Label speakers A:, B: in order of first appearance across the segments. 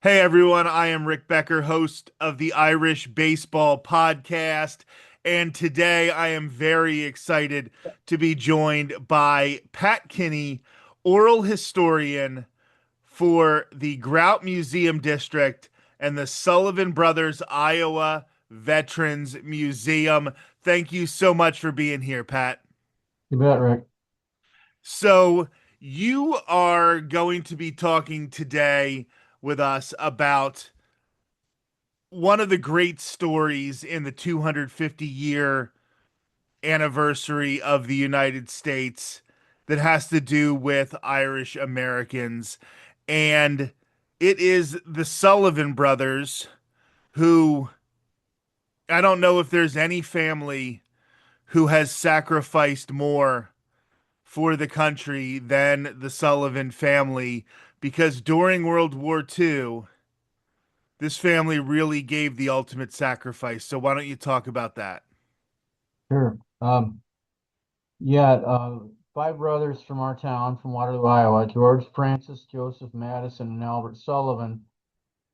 A: Hey everyone, I am Rick Becker, host of the Irish Baseball Podcast. And today I am very excited to be joined by Pat Kinney, oral historian for the Grout Museum District and the Sullivan Brothers Iowa Veterans Museum. Thank you so much for being here, Pat.
B: You bet, Rick.
A: So, you are going to be talking today with us about one of the great stories in the 250-year anniversary of the United States that has to do with Irish Americans. And it is the Sullivan brothers who, I don't know if there's any family who has sacrificed more for the country than the Sullivan family, because during World War II, this family really gave the ultimate sacrifice. So why don't you talk about that?
B: Sure. Yeah, five brothers from our town, from Waterloo, Iowa, George, Francis, Joseph, Madison, and Albert Sullivan,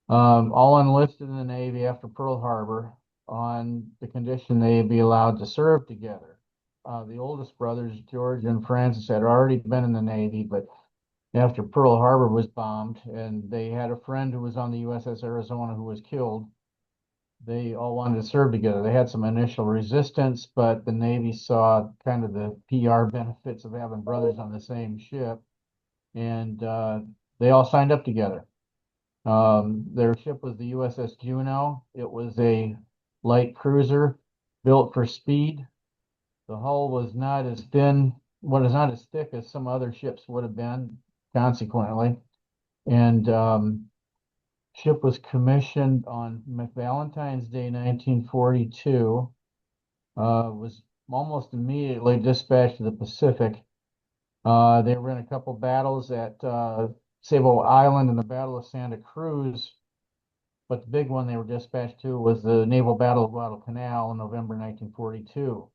B: all enlisted in the Navy after Pearl Harbor on the condition they'd be allowed to serve together. The oldest brothers, George and Francis, had already been in the Navy, but after Pearl Harbor was bombed, and they had a friend who was on the USS Arizona who was killed, they all wanted to serve together. They had some initial resistance, but the Navy saw kind of the PR benefits of having brothers on the same ship, and they all signed up together. Their ship was the USS Juneau. It was a light cruiser built for speed. The hull was not as thin, what is not as thick as some other ships would have been, consequently. And ship was commissioned on Valentine's Day, 1942. Was almost immediately dispatched to the Pacific. They were in a couple battles at Sable Island and the Battle of Santa Cruz, but the big one they were dispatched to was the Naval Battle of Guadalcanal in November 1942.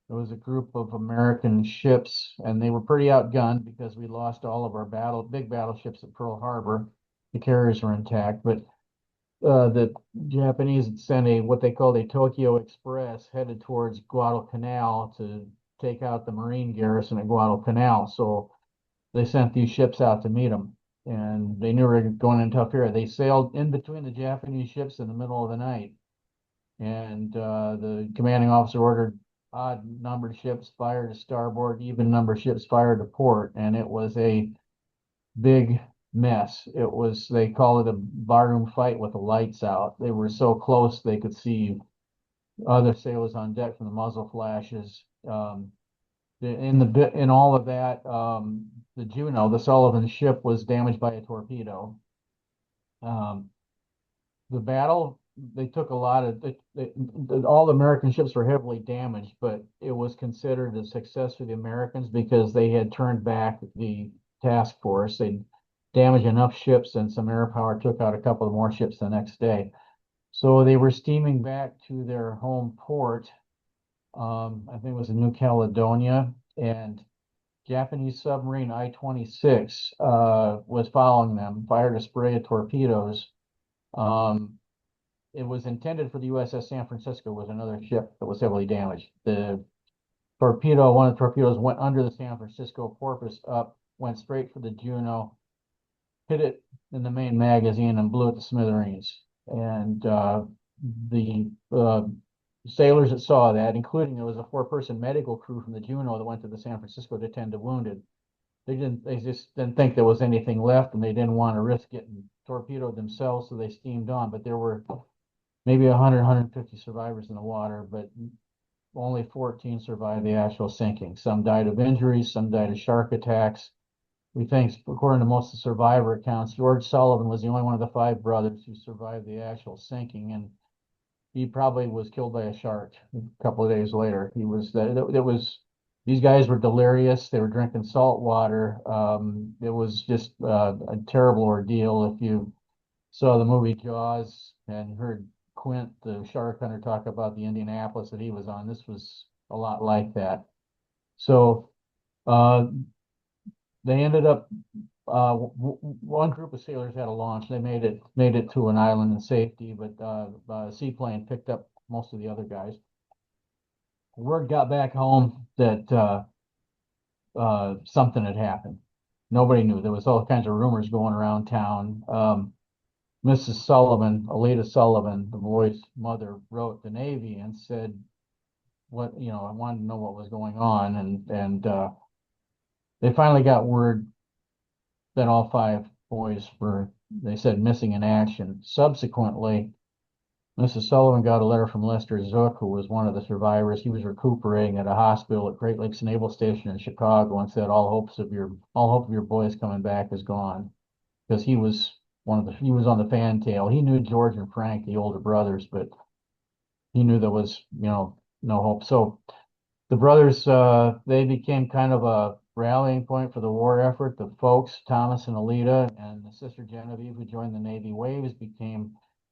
B: It was a group of American ships, and they were pretty outgunned because we lost all of our big battleships at Pearl Harbor. The carriers were intact, but the Japanese had sent a what they called a Tokyo Express headed towards Guadalcanal to take out the Marine garrison at Guadalcanal. So they sent these ships out to meet them, and they knew we were going in tough area. They sailed in between the Japanese ships in the middle of the night, and the commanding officer ordered odd numbered ships fire to starboard, even numbered ships fire to port, and it was a big mess. It was, they call it a barroom fight with the lights out. They were so close they could see other sailors on deck from the muzzle flashes. In all of that, the Juneau, the Sullivan ship, was damaged by a torpedo. Um, the battle, they took a lot of all the American ships were heavily damaged, but it was considered a success for the Americans because they had turned back the task force. They damaged enough ships, and some air power took out a couple of more ships the next day. So they were steaming back to their home port. I think it was in New Caledonia, and Japanese submarine I-26 was following them, fired a spray of torpedoes. Um, it was intended for the USS San Francisco, was another ship that was heavily damaged. One of the torpedoes went under the San Francisco, porpoise up, went straight for the Juneau, hit it in the main magazine, and blew it to smithereens. And the sailors that saw that, including there was a four-person medical crew from the Juneau that went to the San Francisco to tend to wounded. They just didn't think there was anything left, and they didn't want to risk getting torpedoed themselves, so they steamed on. But there were maybe 100, 150 survivors in the water, but only 14 survived the actual sinking. Some died of injuries, some died of shark attacks. We think, according to most of the survivor accounts, George Sullivan was the only one of the five brothers who survived the actual sinking, and he probably was killed by a shark a couple of days later. It was these guys were delirious. They were drinking salt water. It was just a terrible ordeal. If you saw the movie Jaws and heard Quint, the shark hunter, talk about the Indianapolis that he was on, this was a lot like that. So uh, they ended up one group of sailors had a launch. They made it to an island in safety, but a seaplane picked up most of the other guys. Word got back home that something had happened. Nobody knew. There was all kinds of rumors going around town. Mrs. Sullivan, Alita Sullivan, the boy's mother, wrote the Navy and said, "What, I wanted to know what was going on," and they finally got word that all five boys were, they said, missing in action. Subsequently, Mrs. Sullivan got a letter from Lester Zook, who was one of the survivors. He was recuperating at a hospital at Great Lakes Naval Station in Chicago, and said all hope of your boys coming back is gone, because he was on the fantail. He knew George and Frank, the older brothers, but he knew there was, no hope. So the brothers, they became kind of a rallying point for the war effort. The folks, Thomas and Alita, and the sister Genevieve, who joined the Navy Waves,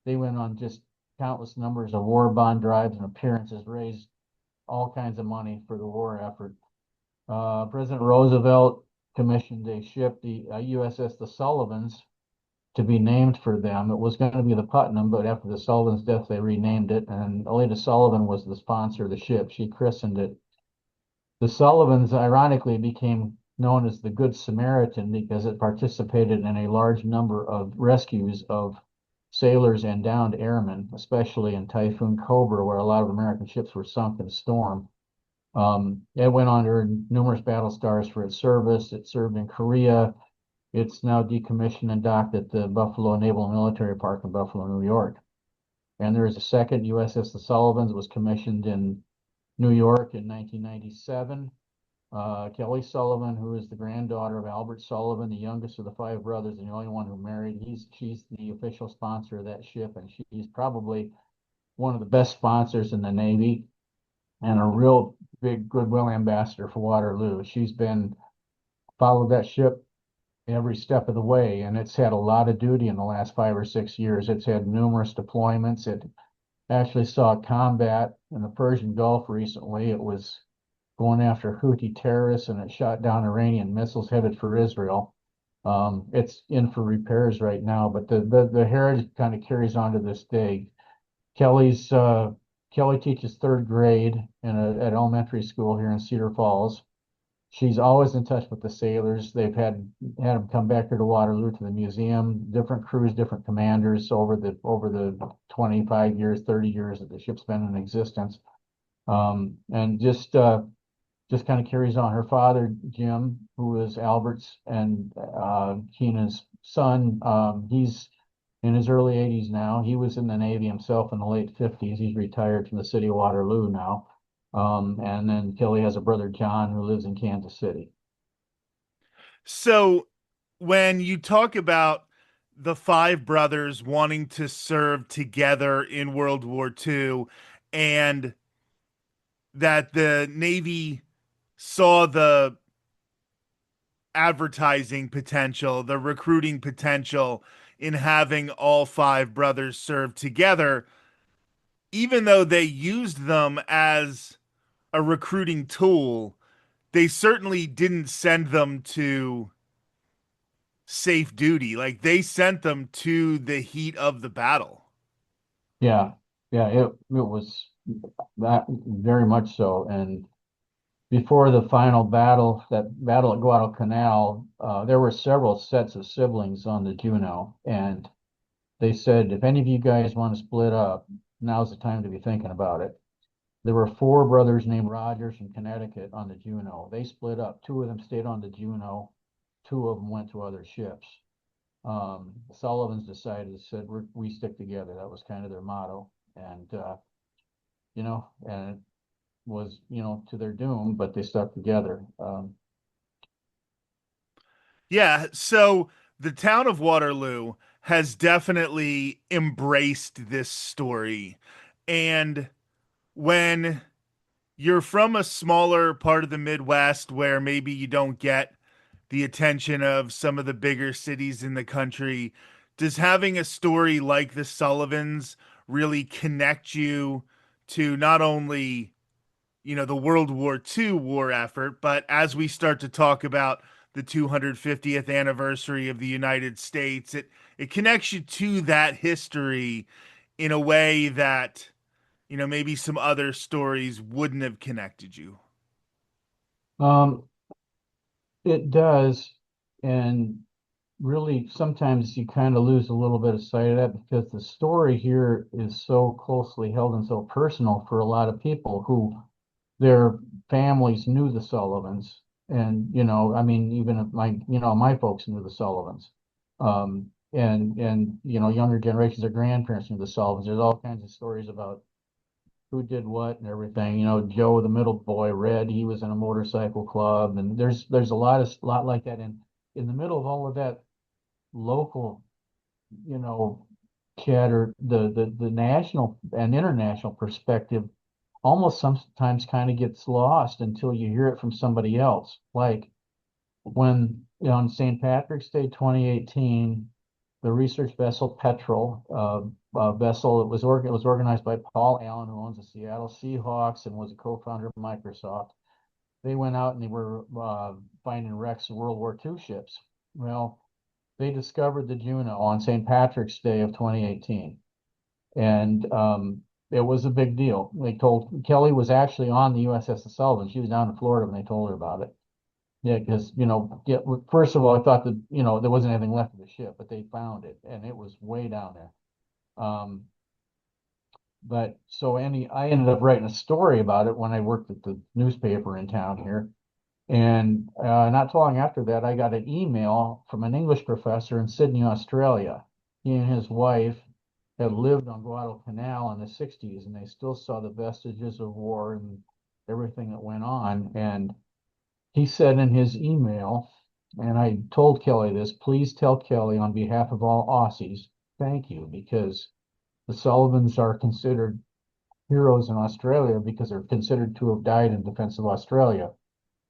B: they went on just countless numbers of war bond drives and appearances, raised all kinds of money for the war effort. President Roosevelt commissioned a ship, the USS the Sullivans, to be named for them. It was going to be the Putnam, but after the Sullivan's death, they renamed it. And Alita Sullivan was the sponsor of the ship. She christened it. The Sullivans, ironically, became known as the Good Samaritan because it participated in a large number of rescues of sailors and downed airmen, especially in Typhoon Cobra, where a lot of American ships were sunk in a storm. It went on to earn numerous battle stars for its service. It served in Korea. It's now decommissioned and docked at the Buffalo Naval and Military Park in Buffalo, New York. And there is a second USS The Sullivans, was commissioned in New York in 1997. Kelly Sullivan, who is the granddaughter of Albert Sullivan, the youngest of the five brothers and the only one who married, she's the official sponsor of that ship, and she's probably one of the best sponsors in the Navy and a real big goodwill ambassador for Waterloo. She's been followed that ship every step of the way, and it's had a lot of duty in the last 5 or 6 years. It's had numerous deployments. It actually saw combat in the Persian Gulf recently. It was going after Houthi terrorists, and it shot down Iranian missiles headed for Israel. It's in for repairs right now, but the heritage kind of carries on to this day. Kelly teaches third grade at elementary school here in Cedar Falls. She's always in touch with the sailors. They've had them come back here to Waterloo to the museum, different crews, different commanders over the 25 years, 30 years that the ship's been in existence. And just kind of carries on. Her father, Jim, who is Albert's and Keena's son, he's in his early 80s now. He was in the Navy himself in the late 50s. He's retired from the city of Waterloo now. And then Kelly has a brother, John, who lives in Kansas City.
A: So when you talk about the five brothers wanting to serve together in World War II and that the Navy saw the advertising potential, the recruiting potential in having all five brothers serve together, even though they used them as a recruiting tool, they certainly didn't send them to safe duty. Like they sent them to the heat of the battle.
B: Yeah, yeah, it was that very much so. And before the final battle, that battle at Guadalcanal, there were several sets of siblings on the Juno, and they said, if any of you guys want to split up, now's the time to be thinking about it. There were four brothers named Rogers from Connecticut on the Juno. They split up. Two of them stayed on the Juno. Two of them went to other ships. Sullivans decided, said, we stick together. That was kind of their motto. And it was, to their doom, but they stuck together.
A: Yeah, so the town of Waterloo has definitely embraced this story. And when you're from a smaller part of the Midwest where maybe you don't get the attention of some of the bigger cities in the country, does having a story like the Sullivans really connect you to not only, the World War II war effort, but as we start to talk about the 250th anniversary of the United States. It connects you to that history in a way that, maybe some other stories wouldn't have connected you.
B: Um, it does, and really sometimes you kind of lose a little bit of sight of that because the story here is so closely held and so personal for a lot of people who their families knew the Sullivans. And, I mean, even if my folks knew the Sullivans. And, younger generations, their grandparents knew the Sullivans. There's all kinds of stories about who did what and everything. Joe, the middle boy, Red, he was in a motorcycle club. And there's a lot like that. And in the middle of all of that local, you know, chatter, the national and international perspective almost sometimes kind of gets lost until you hear it from somebody else. Like when, on St. Patrick's Day 2018, the research vessel Petrel, vessel, it was organized by Paul Allen, who owns the Seattle Seahawks and was a co-founder of Microsoft. They went out and they were finding wrecks of World War II ships. Well, they discovered the Juno on St. Patrick's Day of 2018. And it was a big deal. They told Kelly was actually on the USS Sullivan. She was down in Florida when they told her about it. Yeah, because yeah, first of all, I thought that there wasn't anything left of the ship, but they found it, and it was way down there. But so I ended up writing a story about it when I worked at the newspaper in town here. And not too long after that, I got an email from an English professor in Sydney, Australia. He and his wife had lived on Guadalcanal in the 60s, and they still saw the vestiges of war and everything that went on. And he said in his email, and I told Kelly this, please tell Kelly on behalf of all Aussies, thank you, because the Sullivans are considered heroes in Australia because they're considered to have died in defense of Australia.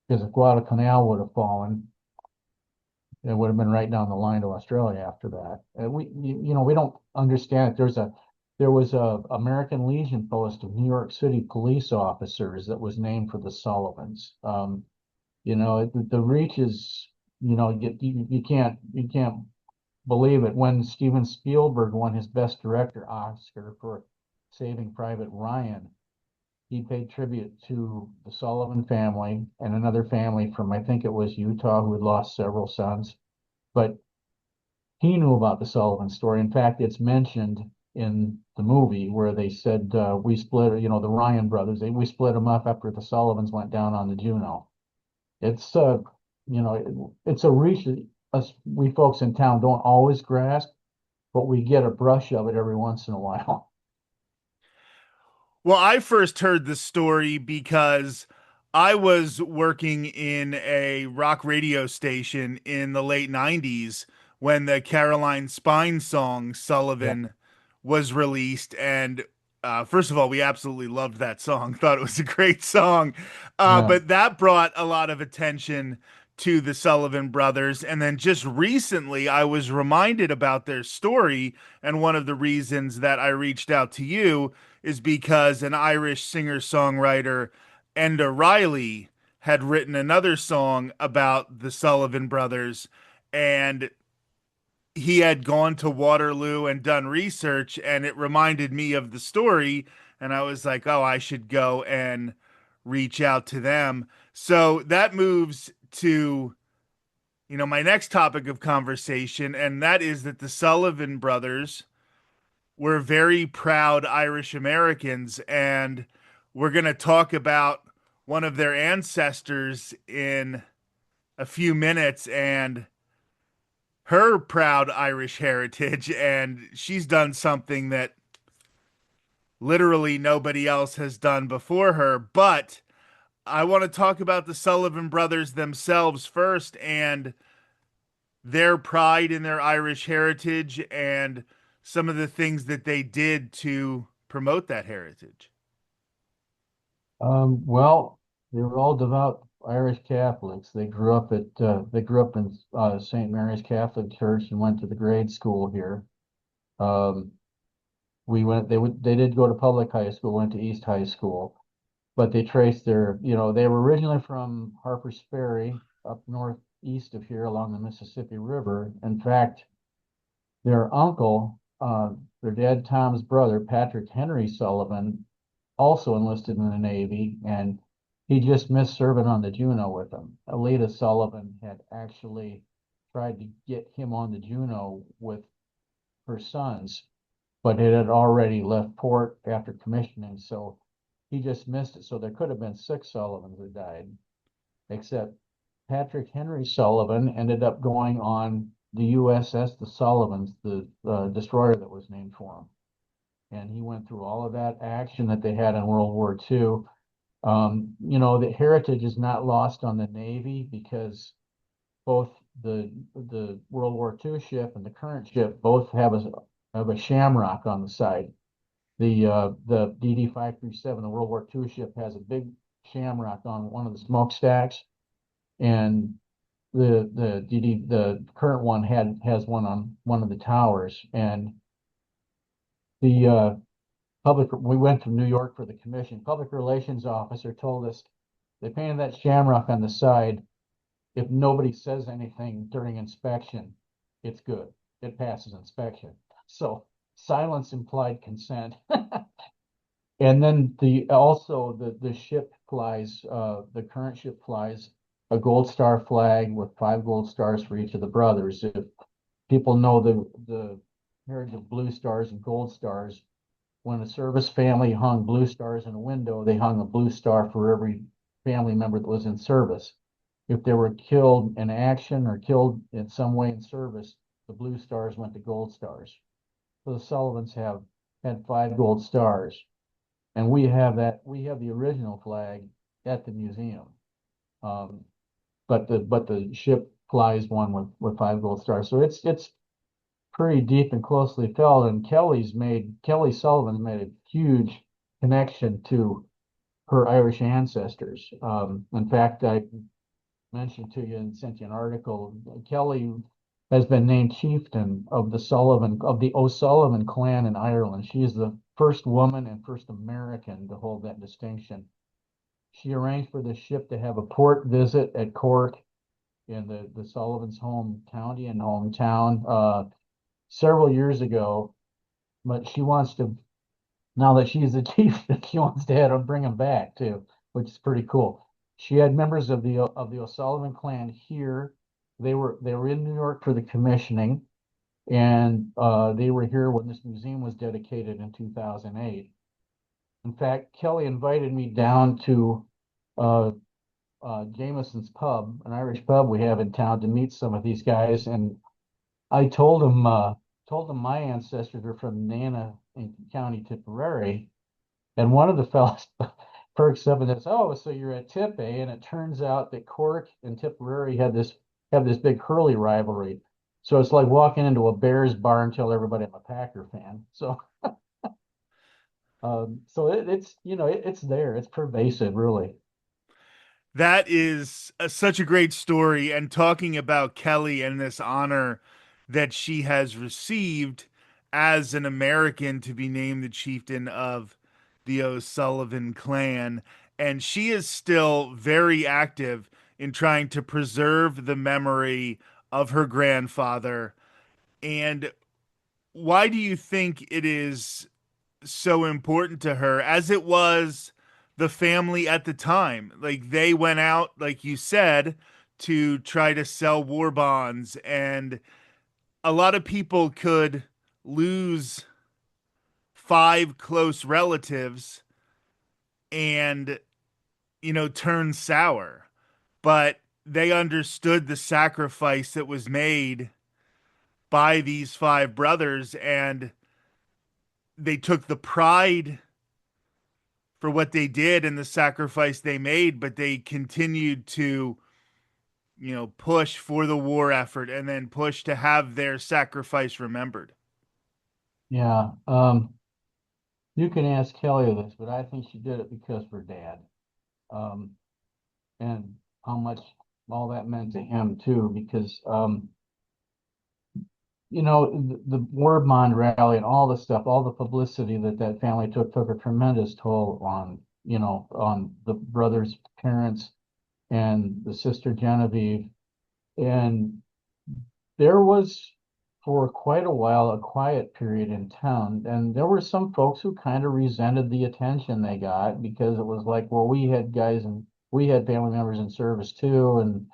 B: Because if Guadalcanal would have fallen, it would have been right down the line to Australia after that. And we don't understand it. There was a American Legion post of New York City police officers that was named for the Sullivans. The reach is, you can't believe it. When Steven Spielberg won his Best Director Oscar for Saving Private Ryan, he paid tribute to the Sullivan family and another family from, I think it was Utah, who had lost several sons. But he knew about the Sullivan story. In fact, it's mentioned in the movie where they said we split, the Ryan brothers, we split them up after the Sullivans went down on the Juno. It's it's a reach that us we folks in town don't always grasp, but we get a brush of it every once in a while.
A: Well, I first heard the story because I was working in a rock radio station in the late 90s when the Caroline Spine song
B: Yeah,
A: Sullivan was released. And first of all, we absolutely loved that song, thought it was a great song.
B: yeah.
A: But that brought a lot of attention to the Sullivan brothers. And then just recently, I was reminded about their story. And one of the reasons that I reached out to you is because an Irish singer songwriter, Enda Riley, had written another song about the Sullivan brothers. And he had gone to Waterloo and done research, and it reminded me of the story. And I was like, oh, I should go and reach out to them. So that moves to, my next topic of conversation, and that is that the Sullivan brothers were very proud Irish Americans. And we're going to talk about one of their ancestors in a few minutes and her proud Irish heritage. And she's done something that literally nobody else has done before her. But I want to talk about the Sullivan brothers themselves first and their pride in their Irish heritage and some of the things that they did to promote that heritage.
B: Well, they were all devout Irish Catholics. They grew up in St. Mary's Catholic Church and went to the grade school here. Um, they did go to public high school, went to East High School, but they traced they were originally from Harper's Ferry up north east of here along the Mississippi River. In fact, their uncle, their dad Tom's brother, Patrick Henry Sullivan, also enlisted in the Navy, and he just missed serving on the Juno with them. Alita Sullivan had actually tried to get him on the Juno with her sons, but it had already left port after commissioning, so he just missed it. So there could have been six Sullivans that died, except Patrick Henry Sullivan ended up going on the USS the Sullivans, the destroyer that was named for him. And he went through all of that action that they had in World War II. The heritage is not lost on the Navy because both the World War II ship and the current ship both have a shamrock on the side. The DD 537, the World War II ship, has a big shamrock on one of the smokestacks, and the current one has one on one of the towers. And the we went to New York for the commission. Public relations officer told us they painted that shamrock on the side. If nobody says anything during inspection, it's good. It passes inspection. So silence implied consent. And then the ship flies, the current ship flies a gold star flag with 5 gold stars for each of the brothers. If people know the heritage of blue stars and gold stars, when a service family hung blue stars in a window, they hung a blue star for every family member that was in service. If they were killed in action or killed in some way in service, the blue stars went to gold stars. So the Sullivans have had 5 gold stars, and we have the original flag at the museum. Um, but the ship flies one with 5 gold stars. So it's pretty deep and closely felt. And Kelly Sullivan's made a huge connection to her Irish ancestors. In fact, I mentioned to you and sent you an article. Kelly has been named chieftain of the O'Sullivan clan in Ireland. She is the first woman and first American to hold that distinction. She arranged for the ship to have a port visit at Cork in the Sullivan's home county and hometown several years ago. But she wants to, now that she's the chief, she wants to bring them back too, which is pretty cool. She had members of the O'Sullivan clan here. They were in New York for the commissioning, and they were here when this museum was dedicated in 2008. In fact, Kelly invited me down to uh, Jameson's Pub, an Irish pub we have in town, to meet some of these guys. And I told them my ancestors are from Nana in County Tipperary, and one of the fellows perks up and says, "Oh, so you're at Tip, eh?" And it turns out that Cork and Tipperary have this big hurley rivalry. So it's like walking into a Bears bar and tell everybody I'm a Packer fan. So it's there. It's pervasive, really.
A: That is such a great story. And talking about Kelly and this honor that she has received as an American to be named the chieftain of the O'Sullivan clan. And she is still very active in trying to preserve the memory of her grandfather. And why do you think it is so important to her, as it was the family at the time? Like, they went out, like you said, to try to sell war bonds, and a lot of people could lose 5 close relatives and, turn sour. But they understood the sacrifice that was made by these 5 brothers, and they took the pride for what they did and the sacrifice they made, but they continued to, push for the war effort and then push to have their sacrifice remembered.
B: Yeah. You can ask Kelly this, but I think she did it because of her dad. Um, and how much all that meant to him too, because the war bond rally and all the stuff, all the publicity that family took a tremendous toll on the brother's parents and the sister Genevieve. And there was, for quite a while, a quiet period in town. And there were some folks who kind of resented the attention they got because it was like, well, we had guys and we had family members in service too, and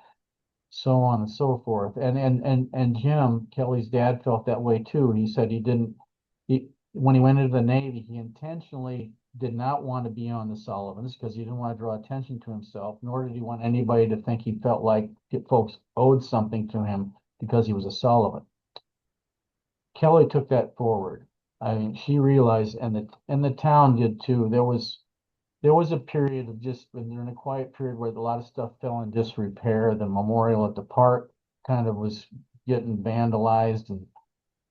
B: so on and so forth. And Jim Kelly's dad felt that way too. He said he when he went into the Navy, he intentionally did not want to be on the Sullivans because he didn't want to draw attention to himself, nor did he want anybody to think he felt like folks owed something to him because he was a Sullivan. Kelly took that forward. I mean, she realized, and the town did too. There was a period of just during a quiet period where a lot of stuff fell in disrepair. The memorial at the park kind of was getting vandalized,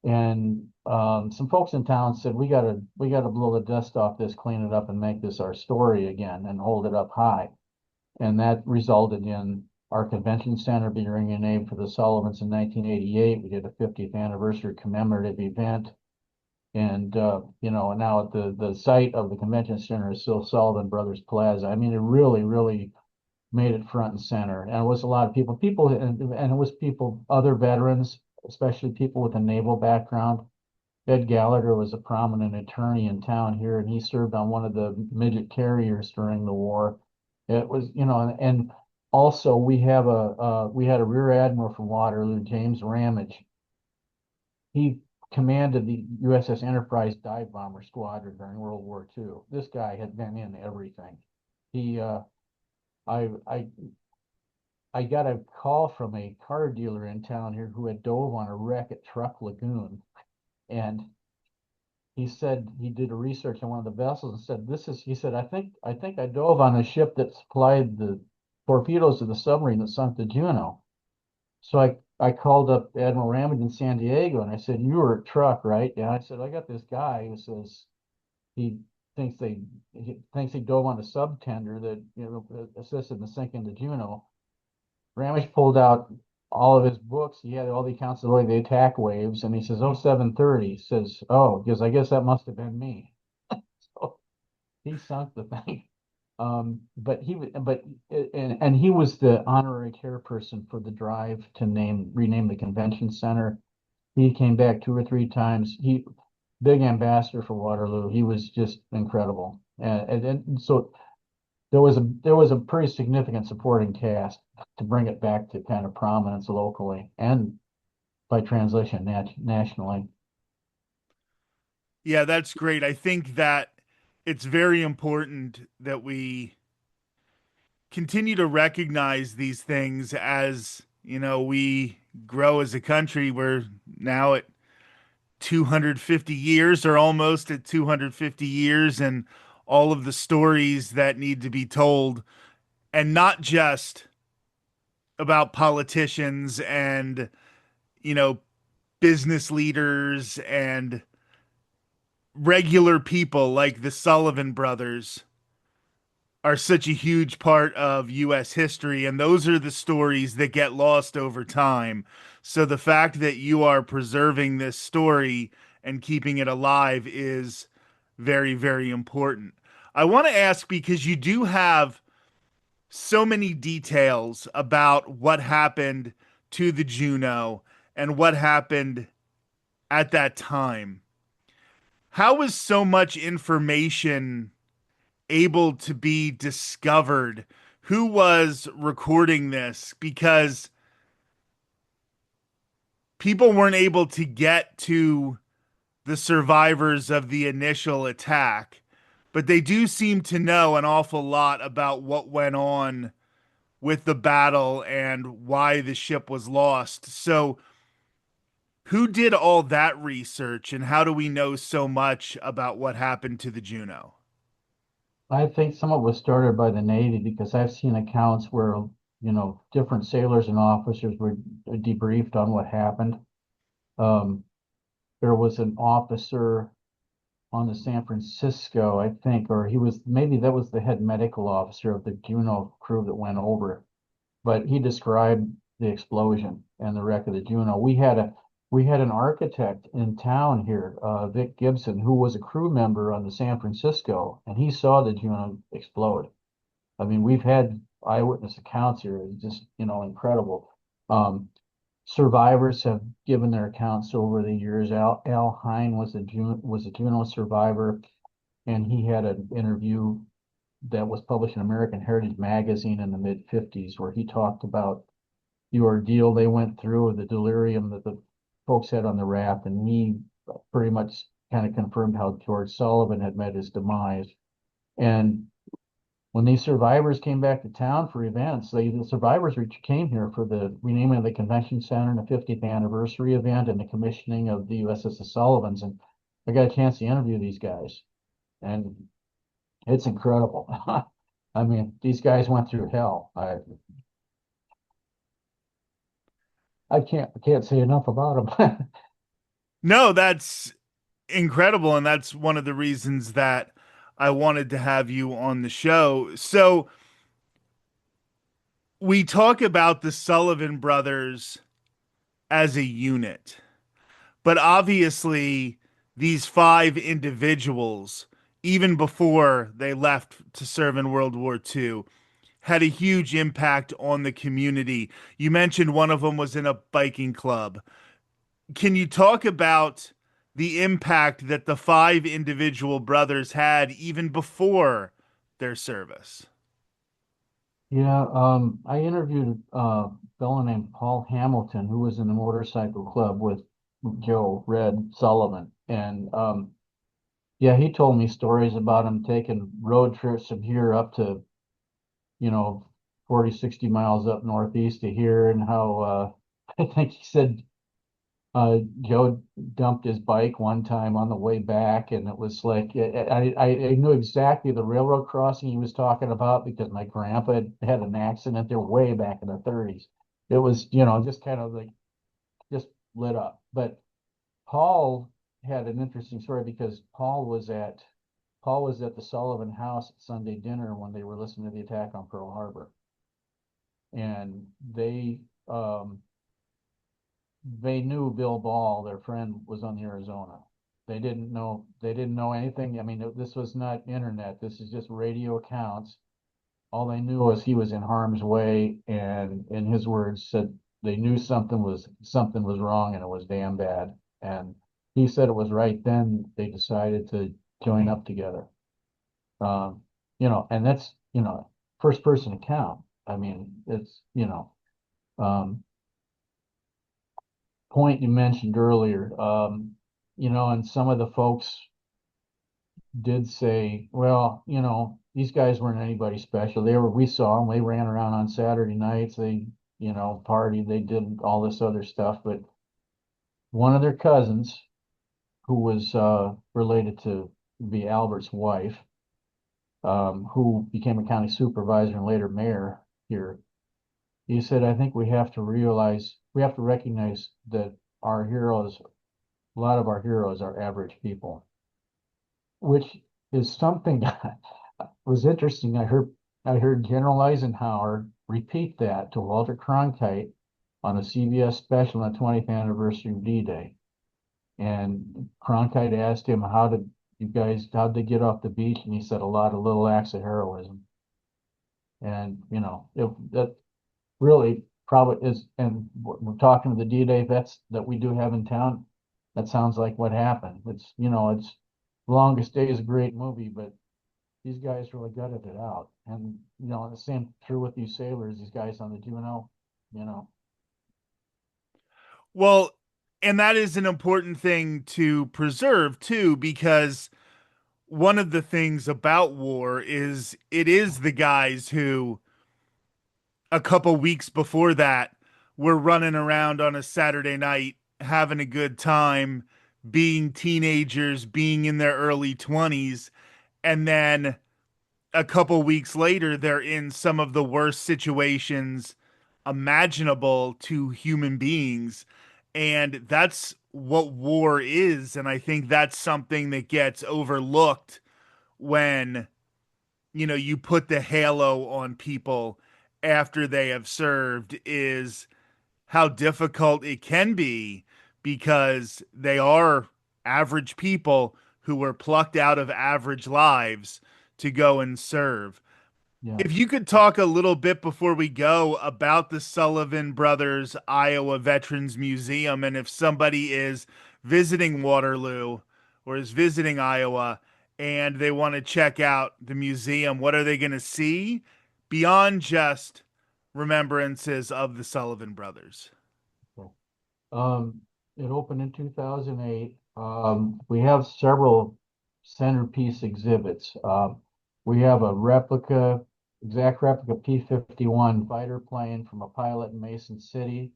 B: and some folks in town said we gotta blow the dust off this, clean it up, and make this our story again, and hold it up high. And that resulted in our convention center being renamed for the Sullivans in 1988. We did a 50th anniversary commemorative event. And now the site of the convention center is still Sullivan Brothers Plaza. I mean, it really, really made it front and center. And it was a lot of and it was people, other veterans, especially people with a naval background. Ed Gallagher was a prominent attorney in town here, and he served on one of the midget carriers during the war. It was, and also we had a rear admiral from Waterloo, James Ramage. He commanded the USS Enterprise dive bomber squadron during World War II. This guy had been in everything. He, I, I, I got a call from a car dealer in town here who had dove on a wreck at Truck Lagoon, and he said he did a research on one of the vessels and said he said I think I dove on a ship that supplied the torpedoes to the submarine that sunk the Juno. So I called up Admiral Ramage in San Diego and I said, "You were a truck, right?" Yeah. I said, "I got this guy who says he he thinks he dove on a sub tender that assisted in the sinking the Juno." Ramage pulled out all of his books. He had all the accounts of the attack waves, and he says, "Oh, 730." Says, "Oh, because I guess that must have been me." So he sunk the thing. But he was the honorary chairperson for the drive to rename the convention center. He came back 2 or 3 times. Big ambassador for Waterloo. He was just incredible. And so there was a pretty significant supporting cast to bring it back to kind of prominence locally and by translation nationally.
A: Yeah, that's great. I think that it's very important that we continue to recognize these things as, we grow as a country. We're now at 250 years or almost at 250 years, and all of the stories that need to be told, and not just about politicians and, you know, business leaders and regular people like the Sullivan brothers are such a huge part of US history, and those are the stories that get lost over time. So the fact that you are preserving this story and keeping it alive is very, very important. I want to ask, because you do have so many details about what happened to the Juno and what happened at that time. How was so much information able to be discovered? Who was recording this? Because people weren't able to get to the survivors of the initial attack, but they do seem to know an awful lot about what went on with the battle and why the ship was lost. So, who did all that research, and how do we know so much about what happened to the Juno?
B: I think some of it was started by the Navy because I've seen accounts where, different sailors and officers were debriefed on what happened. Um, there was an officer on the San Francisco, I think, or maybe that was the head medical officer of the Juno crew that went over, but he described the explosion and the wreck of the Juno. We had an architect in town here, Vic Gibson, who was a crew member on the San Francisco, and he saw the Juno explode. I mean, we've had eyewitness accounts here. It's just, incredible. Um, Survivors have given their accounts over the years. Al Hine was a Juno survivor, and he had an interview that was published in American Heritage Magazine in the mid '50s, where he talked about the ordeal they went through, the delirium that the folks had on the raft, and he pretty much kind of confirmed how George Sullivan had met his demise. And when these survivors came back to town for events, the survivors came here for the renaming of the convention center and the 50th anniversary event and the commissioning of the USS Sullivans. And I got a chance to interview these guys, and it's incredible. I mean, these guys went through hell. I can't say enough about them.
A: No, that's incredible. And that's one of the reasons that I wanted to have you on the show. So we talk about the Sullivan brothers as a unit, but obviously, these five individuals, even before they left to serve in World War II, had a huge impact on the community. You mentioned one of them was in a biking club. Can you talk about the impact that the five individual brothers had even before their service?
B: Yeah, I interviewed a fellow named Paul Hamilton who was in the motorcycle club with Joe Red Sullivan, and yeah, he told me stories about him taking road trips from here up to, you know, 40, 60 miles up northeast of here, and how I think he said Joe dumped his bike one time on the way back, and it was like I knew exactly the railroad crossing he was talking about because my grandpa had an accident there way back in the '30s. It was, just kind of like just lit up. But Paul had an interesting story because Paul was at the Sullivan house at Sunday dinner when they were listening to the attack on Pearl Harbor, and they knew Bill Ball, their friend, was on the Arizona. They didn't know anything. I mean, this was not internet. This is just radio accounts. All they knew was he was in harm's way, and in his words, said they knew something was wrong and it was damn bad. And he said it was right then they decided to join up together. And that's first person account. I mean, it's um, point you mentioned earlier, and some of the folks did say, well, these guys weren't anybody special. We saw them, they ran around on Saturday nights, they, partied, they did all this other stuff. But one of their cousins, who was related to be Albert's wife, who became a county supervisor and later mayor here, he said, I think we have to recognize that our heroes a lot of our heroes are average people, which is something was interesting. I heard General Eisenhower repeat that to Walter Cronkite on a CBS special on the 20th anniversary of D-Day. And Cronkite asked him, how'd they get off the beach? And he said, a lot of little acts of heroism. And, that really probably is, and we're talking to the D-Day vets that we do have in town. That sounds like what happened. It's Longest Day is a great movie, but these guys really gutted it out. And, the same true with these sailors, these guys on the Juno, you know.
A: Well, and that is an important thing to preserve too, because one of the things about war is it is the guys who a couple weeks before that were running around on a Saturday night having a good time, being teenagers, being in their early 20s, and then a couple weeks later they're in some of the worst situations imaginable to human beings. And that's what war is, and I think that's something that gets overlooked when you put the halo on people after they have served, is how difficult it can be because they are average people who were plucked out of average lives to go and serve.
B: Yeah.
A: If you could talk a little bit before we go about the Sullivan Brothers Iowa Veterans Museum, and if somebody is visiting Waterloo or is visiting Iowa and they want to check out the museum, what are they going to see beyond just remembrances of the Sullivan Brothers?
B: So, it opened in 2008. We have several centerpiece exhibits. We have a exact replica P-51 fighter plane from a pilot in Mason City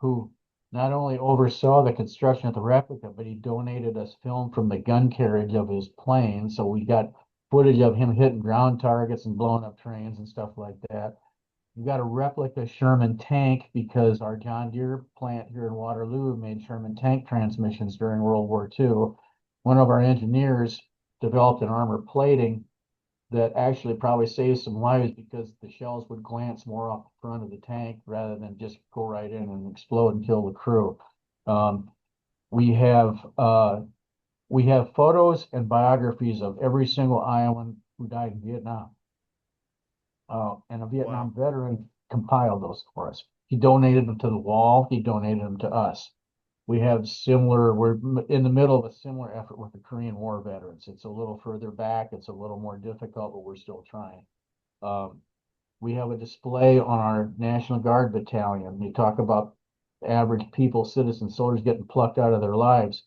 B: who not only oversaw the construction of the replica, but he donated us film from the gun carriage of his plane. So we got footage of him hitting ground targets and blowing up trains and stuff like that. We got a replica Sherman tank because our John Deere plant here in Waterloo made Sherman tank transmissions during World War II. One of our engineers developed an armor plating that actually probably saved some lives because the shells would glance more off the front of the tank rather than just go right in and explode and kill the crew. Um, we have we have photos and biographies of every single Iowan who died in Vietnam. And a
A: Wow.
B: Vietnam veteran compiled those for us. He donated them to the wall. He donated them to us. We're in the middle of a similar effort with the Korean War veterans. It's a little further back. It's a little more difficult, but we're still trying. Um, we have a display on our National Guard battalion. You talk about average people, citizens, soldiers getting plucked out of their lives.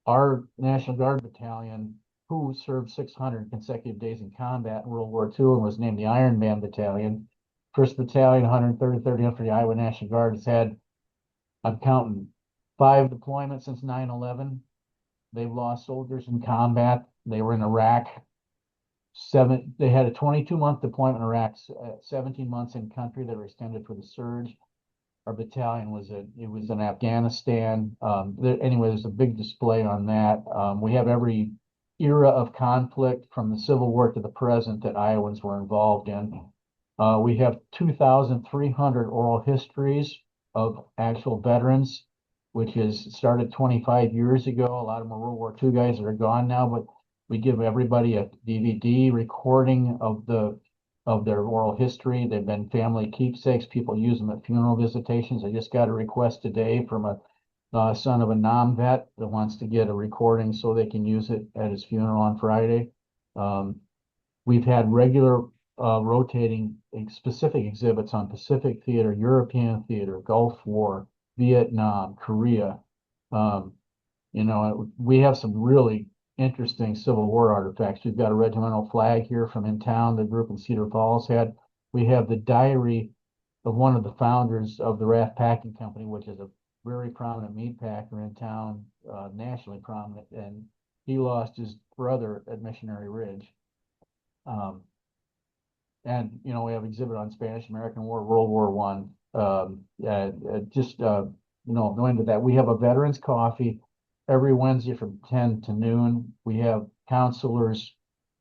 B: Our National Guard battalion, who served 600 consecutive days in combat in World War II and was named the Iron Man Battalion, 1st Battalion, 133rd Infantry, Iowa National Guard, has had, I'm counting, 5 deployments since 9/11. They've lost soldiers in combat. They were in Iraq. They had a 22-month deployment in Iraq, 17 months in country that were extended for the surge. Our battalion it was in Afghanistan. Anyway, there's a big display on that. We have every era of conflict from the Civil War to the present that Iowans were involved in. We have 2,300 oral histories of actual veterans, which is started 25 years ago. A lot of them are World War II guys that are gone now, but we give everybody a DVD recording of their oral history. They've been family keepsakes. People use them at funeral visitations. I just got a request today from a son of a NOM vet that wants to get a recording so they can use it at his funeral on Friday. Um, we've had regular rotating specific exhibits on Pacific theater, European theater, Gulf War, Vietnam, Korea. Um, we have some really interesting Civil War artifacts. We've got a regimental flag here from in town, the group in Cedar Falls had. We have the diary of one of the founders of the Raft Packing Company, which is a very prominent meat packer in town, nationally prominent, and he lost his brother at Missionary Ridge. Um, and we have exhibit on Spanish American War, World War One. Just no into that. We have a veterans coffee every Wednesday from 10 to noon. We have counselors,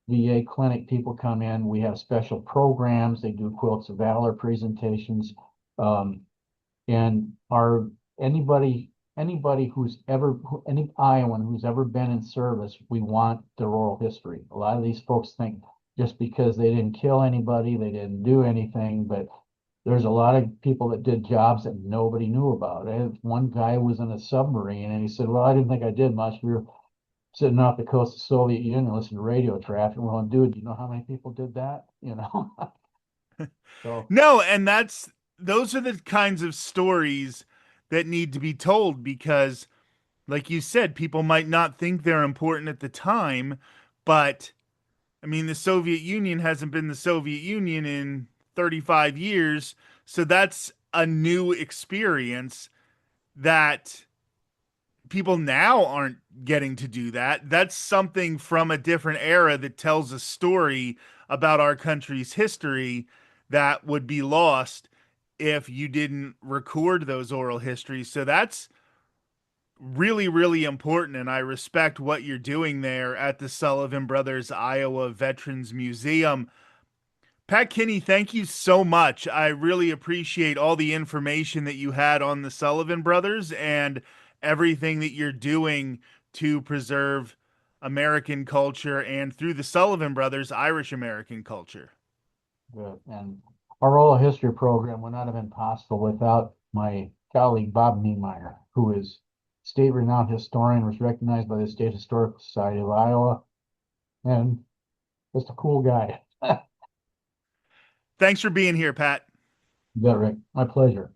B: VA clinic people come in. We have special programs. They do quilts of valor presentations. Um, and our anybody any Iowan who's ever been in service, we want their oral history. A lot of these folks think just because they didn't kill anybody, they didn't do anything, but there's a lot of people that did jobs that nobody knew about. One guy was in a submarine and he said, well, I didn't think I did much. We were sitting off the coast of the Soviet Union listening to radio traffic. Well, dude, you know how many people did that? So
A: No, and those are the kinds of stories that need to be told because, like you said, people might not think they're important at the time, but I mean, the Soviet Union hasn't been the Soviet Union in 35 years, so that's a new experience that people now aren't getting to do that. That's something from a different era that tells a story about our country's history that would be lost if you didn't record those oral histories. So that's really, really important. And I respect what you're doing there at the Sullivan Brothers Iowa Veterans Museum. Pat Kinney, thank you so much. I really appreciate all the information that you had on the Sullivan Brothers and everything that you're doing to preserve American culture and through the Sullivan Brothers, Irish American culture.
B: Good. And our oral history program would not have been possible without my colleague Bob Niemeyer, who is state renowned historian, was recognized by the State Historical Society of Iowa, and just a cool guy.
A: Thanks for being here, Pat.
B: You bet, Rick. My pleasure.